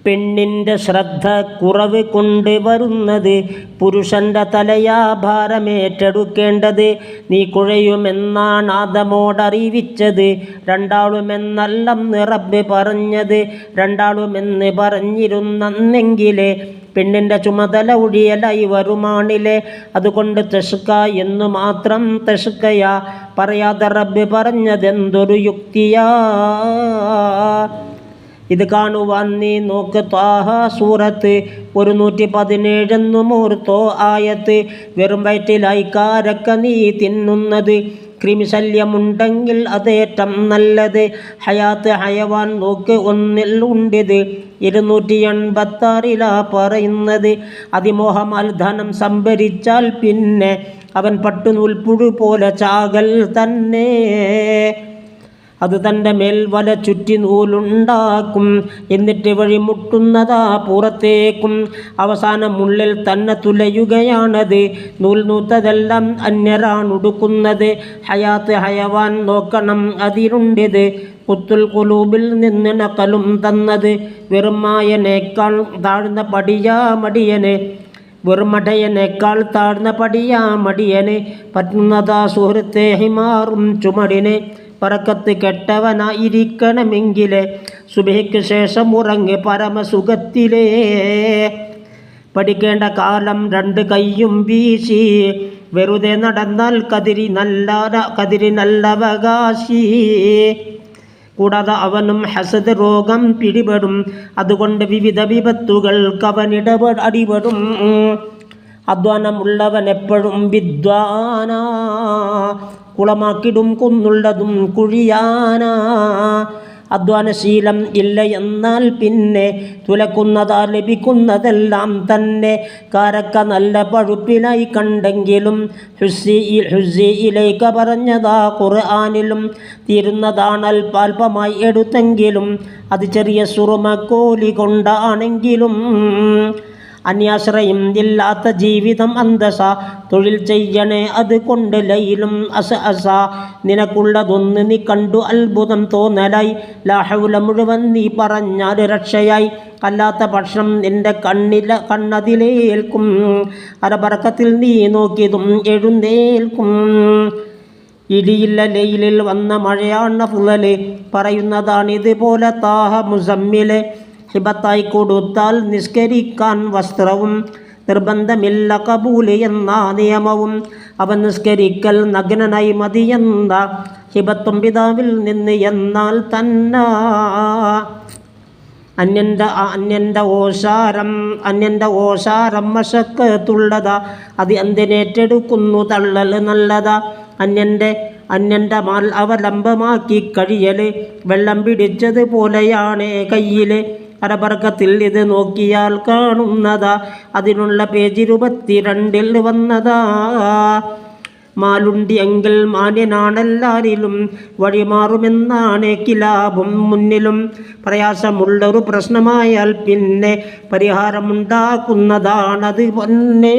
പെണ്ണിൻ്റെ ശ്രദ്ധ കുറവ് കൊണ്ട് വരുന്നത് പുരുഷൻ്റെ തലയാ ഭാരമേറ്റെടുക്കേണ്ടത്. നീ കുഴയുമെന്നാണ് ആദമോടറിയിച്ചത്. രണ്ടാളുമെന്നെല്ലാം റബ്ബ് പറഞ്ഞത്. രണ്ടാളുമെന്ന് പറഞ്ഞിരുന്നെങ്കിലേ പെണ്ണിൻ്റെ ചുമതല ഒഴിയലായി വരുമാണില്ലേ. അതുകൊണ്ട് തെഷ്ക എന്നു മാത്രം തെഷ്കയാ, പറയാതെ റബ്ബ് പറഞ്ഞതെന്തൊരു യുക്തിയാ. ഇത് കാണുവാൻ നീ നോക്ക് ത്വാഹ സൂറത്ത് 117 മൂർത്തോ ആയത്ത്. വെറും വയറ്റിലായി കാരക്ക നീ തിന്നുന്നത്. ക്രിമിശല്യമുണ്ടെങ്കിൽ അതേറ്റം നല്ലത്. ഹയാത്ത് ഹയവാൻ നോക്ക് ഒന്നിൽ ഉണ്ടിത്. 286 പറയുന്നത്. അതിമോഹമാൽ ധനം സംഭരിച്ചാൽ പിന്നെ അവൻ പട്ടുനൂൽപ്പുഴു പോലെ ചാകൽ തന്നെ. അത് തൻ്റെ മേൽ വല ചുറ്റി നൂലുണ്ടാക്കും, എന്നിട്ട് വഴിമുട്ടുന്നതാ പുറത്തേക്കും. അവസാനം ഉള്ളിൽ തന്നെ തുലയുകയാണത്. നൂൽ നൂത്തതെല്ലാം അന്യരാണുടുക്കുന്നത്. ഹയാത്ത് ഹയവാൻ നോക്കണം അതിലുണ്ടിത്. കുത്തുൽ കുലൂബിൽ നിന്ന് നക്കലും തന്നത്. വെറുമായനേക്കാൾ താഴ്ന്ന പടിയാ മടിയന്. വെറുമടയനേക്കാൾ താഴ്ന്ന പടിയാ മടിയന്. പറ്റുന്നതാ സുഹൃത്തെ ഹിമാറും ചുമടിന്. പറക്കത്ത് കെട്ടവനായിരിക്കണമെങ്കിലേ സുബഹിക്ക് ശേഷം ഉറങ്ങ് പരമസുഖത്തിലേ. പഠിക്കേണ്ട കാലം 2 കൈയും വീശി വെറുതെ നടന്നാൽ കതിരി നല്ലവകാശി. കൂടാതെ അവനും ഹസദ് രോഗം പിടിപെടും. അതുകൊണ്ട് വിവിധ വിപത്തുകൾക്ക് അവൻ അടിപെടും. അധ്വാനമുള്ളവൻ എപ്പോഴും വിദ്വാനാ, കുളമാക്കിടും കുന്നുള്ളതും കുഴിയാനാ. അധ്വാനശീലം ഇല്ല എന്നാൽ പിന്നെ തുലക്കുന്നതാ ലഭിക്കുന്നതെല്ലാം തന്നെ. കാരക്ക നല്ല പഴുപ്പിലായി കണ്ടെങ്കിലും ഹുസ്സിയിലേക്ക് പറഞ്ഞതാ ഖുർആനിലും. തീരുന്നതാണ് അല്പാൽപമായി എടുത്തെങ്കിലും അത് ചെറിയ സുറുമക്കോലി കൊണ്ടാണെങ്കിലും. അന്യാശ്രയം ഇല്ലാത്ത ജീവിതം അന്തസ. തൊഴിൽ ചെയ്യണേ അത് കൊണ്ട് ലൈലും അസ. നിനക്കുള്ളതൊന്ന് നീ കണ്ടു അത്ഭുതം തോന്നലായി. ലാഹൗല മുഴുവൻ നീ പറഞ്ഞാൽ രക്ഷയായി. അല്ലാത്ത പക്ഷം നിന്റെ കണ്ണതിലേൽക്കും. അരബറക്കത്തിൽ നീ നോക്കിയതും എഴുന്നേൽക്കും. ഇടിയില്ല ലൈലിൽ വന്ന മഴയാണ് ഫുളല്. പറയുന്നതാണിതുപോലെ താഹ മുസമ്മില്. ഹിബത്തായി കൊടുത്താൽ നിസ്കരിക്കാൻ വസ്ത്രവും നിർബന്ധമില്ല കബൂല് എന്ന നിയമവും. അവൻ നിസ്കരിക്കൽ നഗ്നനായി മതിയെന്ന ഹിബത്തും പിതാവിൽ നിന്ന് എന്നാൽ തന്നെ. അന്യൻ്റെ ഓശാരം മശക്കത്തുള്ളതാ. അത് എന്തിനേറ്റെടുക്കുന്നു തള്ളൽ നല്ലതാ. അന്യൻ്റെ മാൽ അവലംബമാക്കി കഴിയല് വെള്ളം പിടിച്ചത് പോലെയാണ് കയ്യിൽ. അരബർക്കത്തിൽ ഇത് നോക്കിയാൽ കാണുന്നതാ. അതിനുള്ള പേജ് 22 വന്നതാ. മാലുണ്ടി എങ്കിൽ മാന്യനാണെല്ലാരിലും വഴിമാറുമെന്നാണ് കിലാബും മുന്നിലും. പ്രയാസമുള്ളൊരു പ്രശ്നമായാൽ പിന്നെ പരിഹാരമുണ്ടാക്കുന്നതാണത് പൊന്നേ.